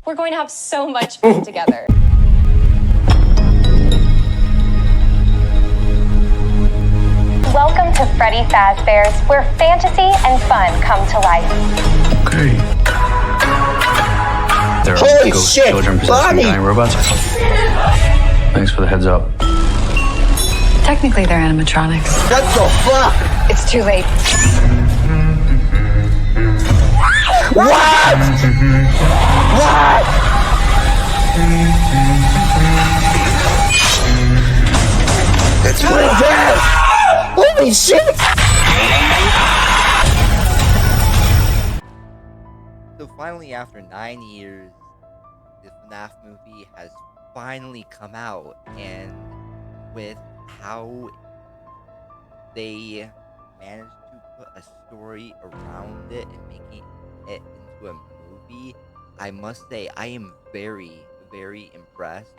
We're going to have so much fun together. Welcome to Freddy Fazbear's, where fantasy and fun come to life. Okay. There are Holy ghost shit, children possessing Bonnie! giant robots. Thanks for the heads up. Technically, they're animatronics. What the fuck? It's too late. What? What? It's what it is! Holy shit! So finally, after 9 years, the Fnaf movie has finally come out, and with how they managed to put a story around it and making it into a movie, I must say I am very, very impressed.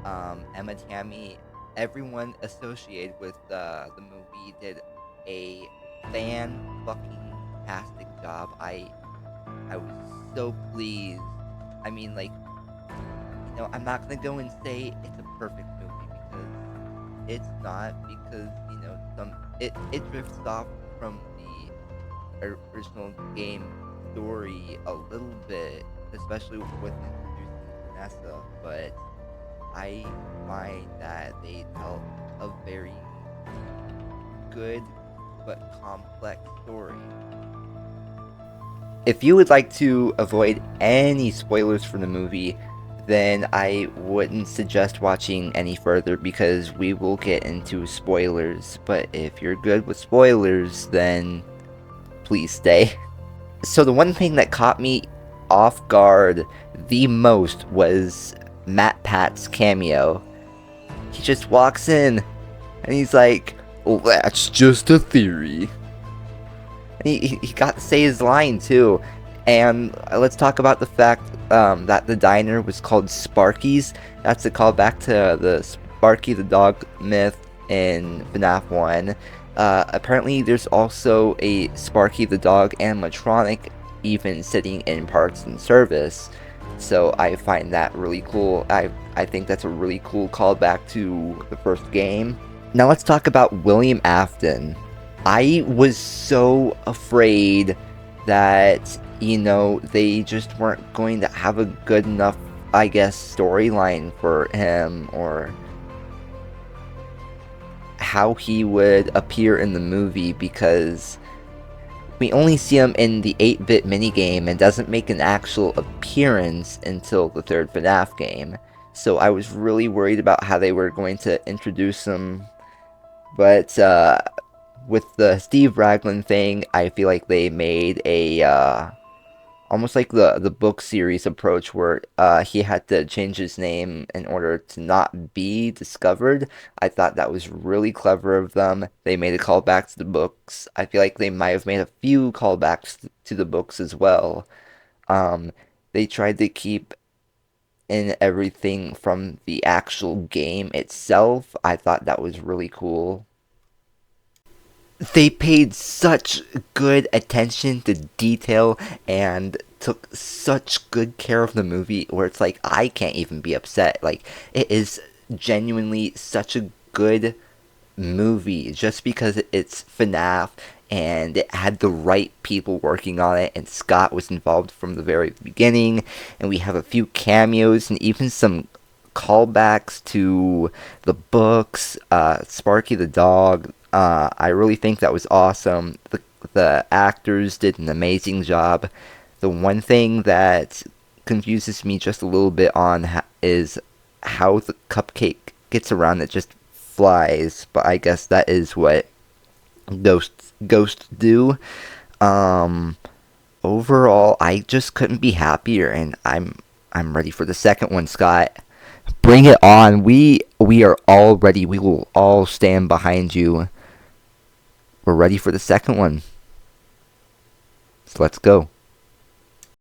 Emma, Tammy, everyone associated with the movie did a fan-fucking-tastic job. I was so pleased. I mean, like, you know, I'm not gonna go and say it's a perfect movie because it's not, because, you know, it drifts off from the original game story a little bit, especially with introducing Vanessa, but I find that they tell a very good but complex story. If you would like to avoid any spoilers for the movie, then I wouldn't suggest watching any further because we will get into spoilers. But if you're good with spoilers, then please stay. So the one thing that caught me off guard the most was Matt Pat's cameo. He just walks in and he's like, "Well, that's just a theory." And he got to say his line too. And let's talk about the fact that the diner was called Sparky's. That's a callback to the Sparky the dog myth in FNAF 1. Apparently there's also a Sparky the dog animatronic even sitting in parts and service. So I find that really cool. I think that's a really cool callback to the first game. Now let's talk about William Afton. I was so afraid that, you know, they just weren't going to have a good enough, I guess, storyline for him, or how he would appear in the movie, because we only see him in the 8-bit minigame and doesn't make an actual appearance until the third FNAF game. So I was really worried about how they were going to introduce him. But with the Steve Raglan thing, I feel like they made a almost like the book series approach, where he had to change his name in order to not be discovered. I thought that was really clever of them. They made a callback to the books. I feel like they might have made a few callbacks to the books as well. They tried to keep in everything from the actual game itself. I thought that was really cool. They paid such good attention to detail and took such good care of the movie, where it's like, I can't even be upset. Like, it is genuinely such a good movie just because it's FNAF and it had the right people working on it, and Scott was involved from the very beginning, and we have a few cameos and even some callbacks to the books, Sparky the dog. I really think that was awesome. The actors did an amazing job. The one thing that confuses me just a little bit on is how the cupcake gets around. It just flies, but I guess that is what ghosts do. Overall, I just couldn't be happier, and I'm ready for the second one, Scott. Bring it on. We are all ready. We will all stand behind you. We're ready for the second one. So let's go.